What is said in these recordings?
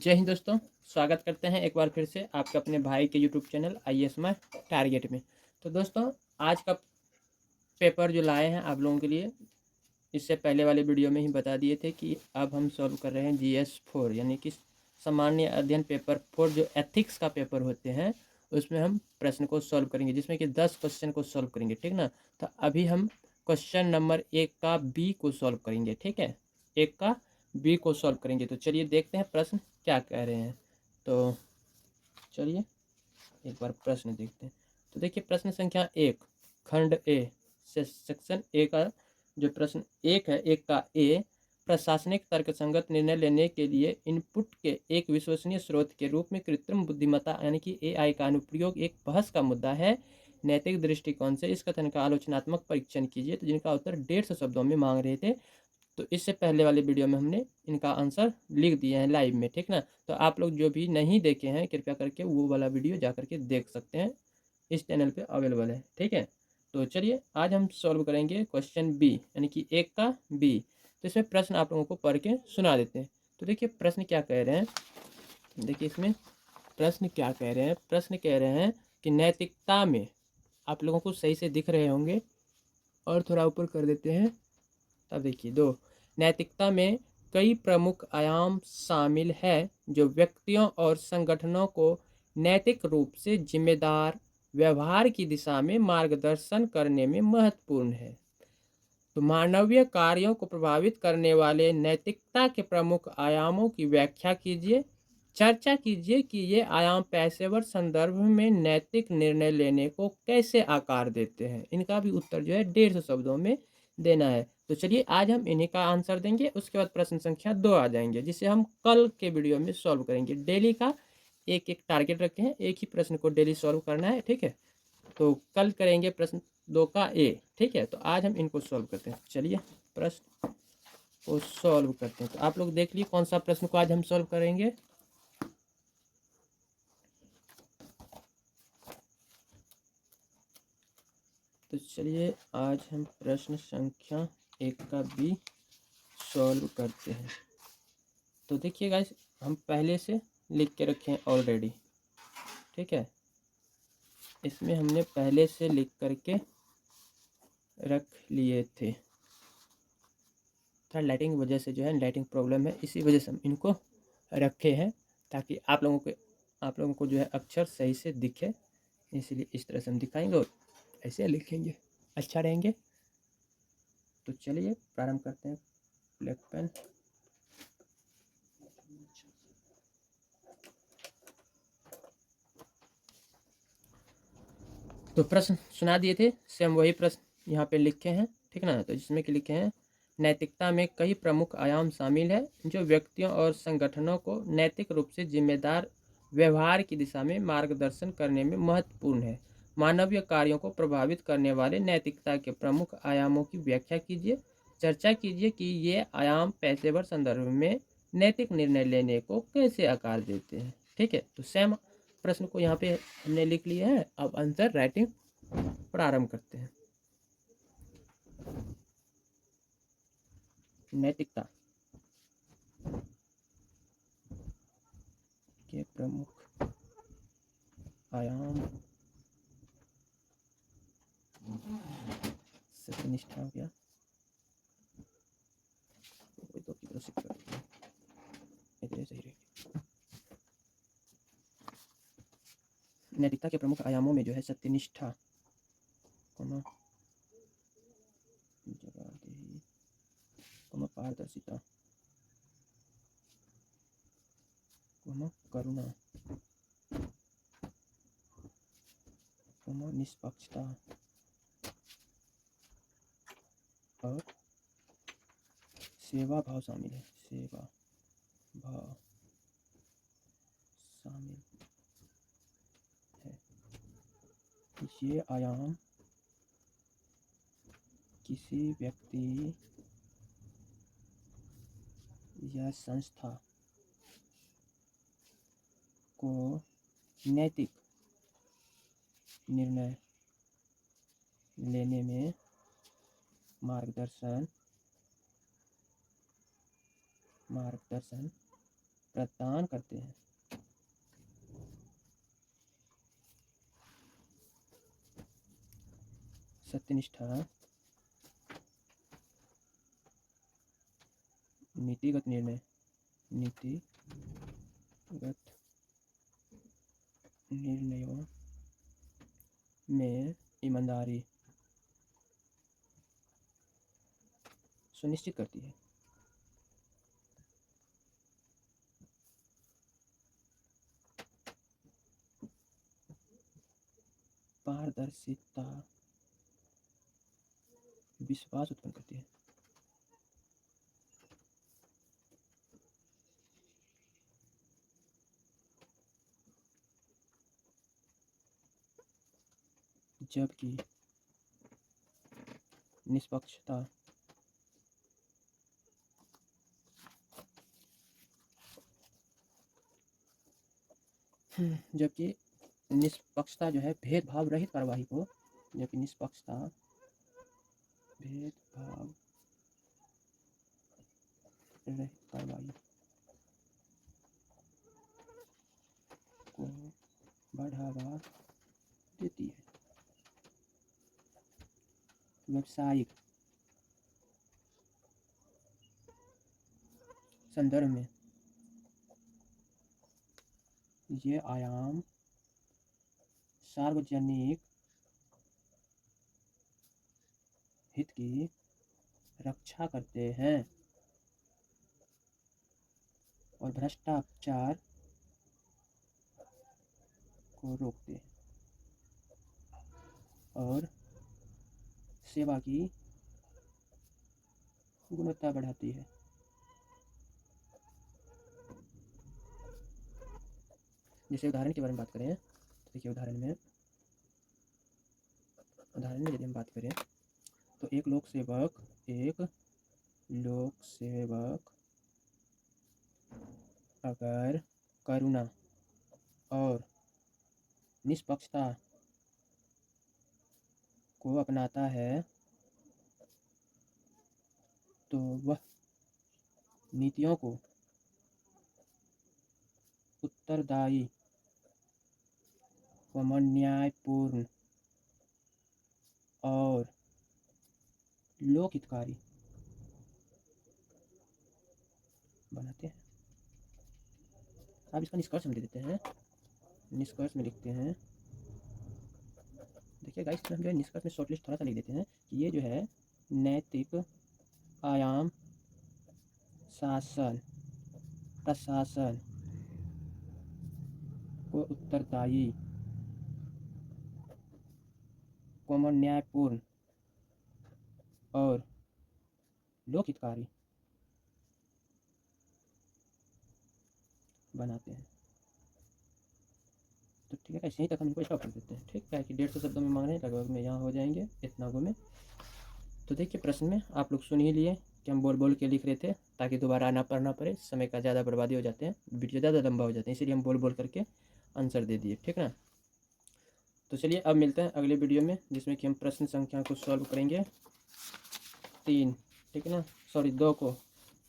जय हिंद दोस्तों, स्वागत करते हैं एक बार फिर से आपके अपने भाई के YouTube channel IAS my target में। तो दोस्तों, आज का पेपर जो लाए हैं आप लोगों के लिए, इससे पहले वाले वीडियो में ही बता दिए थे कि अब हम सॉल्व कर रहे हैं GS4 यानी कि सामान्य अध्ययन पेपर 4 जो एथिक्स का पेपर होते हैं उसमें हम प्रश्न को सॉल्व करेंगे, जिसमें कि 10 क्वेश्चन को सॉल्व करेंगे। ठीक ना। तो अभी हम क्वेश्चन नंबर 1 का बी को सॉल्व करेंगे। ठीक है, 1 का बी को सॉल्व करेंगे। तो चलिए देखते हैं प्रश्न क्या कह रहे हैं। तो चलिए एक बार प्रश्न देखते हैं। तो देखिए, प्रश्न संख्या 1 खंड ए से सेक्शन ए का जो प्रश्न 1 है, 1 का ए, प्रशासनिक तर्कसंगत निर्णय लेने के लिए इनपुट के एक विश्वसनीय स्रोत के रूप में कृत्रिम बुद्धिमत्ता यानी कि AI का अनुप्रयोग एक बहस का मुद्दा है। नैतिक दृष्टिकोण से इस कथन का आलोचनात्मक परीक्षण कीजिए। तो जिनका उत्तर 150 शब्दों में मांग रहे थे, तो इससे पहले वाले वीडियो में हमने इनका आंसर लिख दिए हैं लाइव में। ठीक ना। तो आप लोग जो भी नहीं देखे हैं कृपया करके वो वाला वीडियो जा करके देख सकते हैं, इस चैनल पे अवेलेबल है। ठीक है, तो चलिए आज हम सॉल्व करेंगे क्वेश्चन बी यानी कि 1 का बी। तो इसमें प्रश्न आप लोगों को पढ़ के सुना देते हैं। तो देखिए प्रश्न क्या कह रहे हैं। देखिए इसमें प्रश्न क्या कह रहे हैं। प्रश्न कह रहे हैं कि नैतिकता में, आप लोगों को सही से दिख रहे होंगे और थोड़ा ऊपर कर देते हैं। तब देखिए 2, नैतिकता में कई प्रमुख आयाम शामिल है जो व्यक्तियों और संगठनों को नैतिक रूप से जिम्मेदार व्यवहार की दिशा में मार्गदर्शन करने में महत्वपूर्ण है। तो मानवीय कार्यों को प्रभावित करने वाले नैतिकता के प्रमुख आयामों की व्याख्या कीजिए। चर्चा कीजिए कि ये आयाम पेशेवर संदर्भ में नैतिक निर्णय लेने को कैसे आकार देते हैं। इनका भी उत्तर जो है 150 शब्दों में देना है। तो चलिए आज हम इन्हीं का आंसर देंगे, उसके बाद प्रश्न संख्या 2 आ जाएंगे, जिसे हम कल के वीडियो में सॉल्व करेंगे। डेली का एक एक टारगेट रखे हैं, एक ही प्रश्न को डेली सॉल्व करना है। ठीक है, तो कल करेंगे प्रश्न 2 का ए। ठीक है, तो आज हम इनको सॉल्व करते हैं। चलिए प्रश्न को सॉल्व करते हैं। तो आप लोग देख लिए कौन सा प्रश्न को आज हम सॉल्व करेंगे। तो चलिए आज हम प्रश्न संख्या 1 का बी सॉल्व करते हैं। तो देखिए गाइस, हम पहले से लिख के रखे हैं ऑलरेडी। ठीक है, इसमें हमने पहले से लिख करके रख लिए थे। थोड़ा लाइटिंग की वजह से जो है, लाइटिंग प्रॉब्लम है, इसी वजह से हम इनको रखे हैं ताकि आप लोगों को जो है अक्षर सही से दिखे। इसलिए इस तरह से हम दिखाएंगे और ऐसे लिखेंगे, अच्छा रहेंगे। तो चलिए प्रारंभ करते हैं। Black pen. तो प्रश्न सुना दिए थे, सेम वही प्रश्न यहाँ पे लिखे हैं। ठीक ना। तो जिसमें कि लिखे हैं, नैतिकता में कई प्रमुख आयाम शामिल है जो व्यक्तियों और संगठनों को नैतिक रूप से जिम्मेदार व्यवहार की दिशा में मार्गदर्शन करने में महत्वपूर्ण है। मानवीय कार्यों को प्रभावित करने वाले नैतिकता के प्रमुख आयामों की व्याख्या कीजिए। चर्चा कीजिए कि ये आयाम पेशेवर संदर्भ में नैतिक निर्णय लेने को कैसे आकार देते हैं। ठीक है, तो सेम प्रश्न को यहाँ पे हमने लिख लिया है। अब आंसर राइटिंग प्रारंभ करते हैं। नैतिकता के प्रमुख आयाम, सत्यनिष्ठा हो गया, तो की तरफ से इतने सही रहेगी। नैतिकता के प्रमुख आयामों में जो है सत्यनिष्ठा, जवाबदेही, पारदर्शिता, करुणा, निष्पक्षता और सेवा भाव शामिल है। सेवा भाव शामिल है। ये आयाम किसी व्यक्ति या संस्था को नैतिक निर्णय लेने में मार्गदर्शन प्रदान करते हैं। सत्यनिष्ठा, नीतिगत निर्णय, नीतिगत निर्णयों में ईमानदारी सुनिश्चित करती है। पारदर्शिता, विश्वास उत्पन्न करती है। जबकि निष्पक्षता, जबकि निष्पक्षता जो है भेदभाव रहित कार्रवाई को, जबकि निष्पक्षता भेदभाव रहित कार्रवाई को बढ़ावा देती है। व्यावसायिक संदर्भ में ये आयाम सार्वजनिक हित की रक्षा करते हैं और भ्रष्टाचार को रोकते हैं और सेवा की गुणवत्ता बढ़ाती है। जैसे उदाहरण के बारे में बात करें तो देखिए, उदाहरण में यदि हम बात करें तो एक लोक सेवक अगर करुणा और निष्पक्षता को अपनाता है तो वह नीतियों को उत्तरदायी व न्यायपूर्ण और लोकहितकारी बनाते हैं। अब इसका निष्कर्ष हम दे देते हैं। निष्कर्ष में लिखते हैं, देखिए गाइस, हम जो है निष्कर्ष में शॉर्टलिस्ट थोड़ा सा लिख देते हैं कि ये जो है नैतिक आयाम शासन प्रशासन को उत्तरदायी कोमल न्यायपूर्ण और लोकहितकारी बनाते हैं। तो ठीक है, इसी तक हम इनको स्टॉप कर देते हैं। ठीक है कि 150 शब्दों में मांग रहे हैं, लगभग में यहाँ हो जाएंगे इतना गो में। तो देखिए प्रश्न में आप लोग सुन ही लिए कि हम बोल बोल के लिख रहे थे ताकि दोबारा ना पढ़ना पड़े, समय का ज़्यादा बर्बादी हो जाते हैं, वीडियो ज़्यादा लंबा हो जाते हैं, इसलिए हम बोल बोल करके आंसर दे दिए। ठीक ना। तो चलिए अब मिलते हैं अगले वीडियो में, जिसमें कि हम प्रश्न संख्या को सॉल्व करेंगे 3, ठीक है ना, सॉरी 2 को।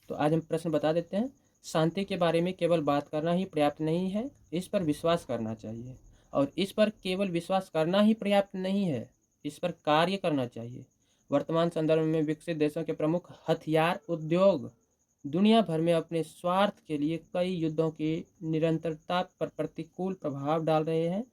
तो आज हम प्रश्न बता देते हैं। शांति के बारे में केवल बात करना ही पर्याप्त नहीं है, इस पर विश्वास करना चाहिए। और इस पर केवल विश्वास करना ही पर्याप्त नहीं है, इस पर कार्य करना चाहिए। वर्तमान संदर्भ में विकसित देशों के प्रमुख हथियार उद्योग दुनिया भर में अपने स्वार्थ के लिए कई युद्धों की निरंतरता पर प्रतिकूल प्रभाव डाल रहे हैं।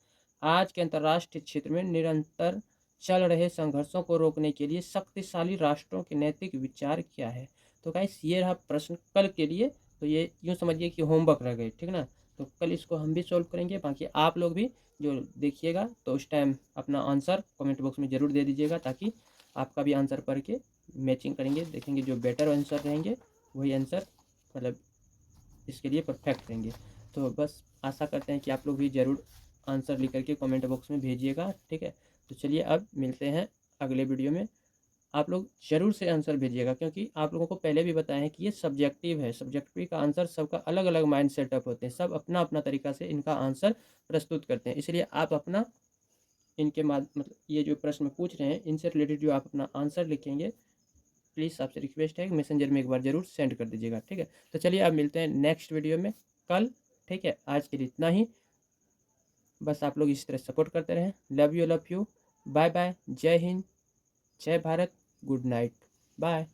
आज के अंतर्राष्ट्रीय क्षेत्र में निरंतर चल रहे संघर्षों को रोकने के लिए शक्तिशाली राष्ट्रों के नैतिक विचार क्या है। तो गाइस ये रहा प्रश्न कल के लिए। तो ये यूँ समझिए कि होमवर्क रह गए, ठीक ना। तो कल इसको हम भी सॉल्व करेंगे, बाकी आप लोग भी जो देखिएगा तो उस टाइम अपना आंसर कमेंट बॉक्स में ज़रूर दे दीजिएगा, ताकि आपका भी आंसर पढ़ के मैचिंग करेंगे, देखेंगे जो बेटर आंसर रहेंगे वही आंसर मतलब इसके लिए परफेक्ट रहेंगे। तो बस आशा करते हैं कि आप लोग भी ज़रूर आंसर लिख करके कमेंट बॉक्स में भेजिएगा। ठीक है, तो चलिए अब मिलते हैं अगले वीडियो में। आप लोग ज़रूर से आंसर भेजिएगा, क्योंकि आप लोगों को पहले भी बताया है कि ये सब्जेक्टिव है। सब्जेक्टिव का आंसर सबका अलग अलग माइंड सेटअप होते हैं, सब अपना अपना तरीका से इनका आंसर प्रस्तुत करते हैं। इसलिए आप अपना इनके मतलब ये जो प्रश्न पूछ रहे हैं इनसे रिलेटेड जो आप अपना आंसर लिखेंगे, प्लीज़ आपसे रिक्वेस्ट है कि मैसेंजर में एक बार ज़रूर सेंड कर दीजिएगा। ठीक है, तो चलिए अब मिलते हैं नेक्स्ट वीडियो में। कल। ठीक है, आज के लिए इतना ही। बस आप लोग इस तरह सपोर्ट करते रहें। लव यू, बाय बाय, जय हिंद, जय भारत, गुड नाइट, बाय।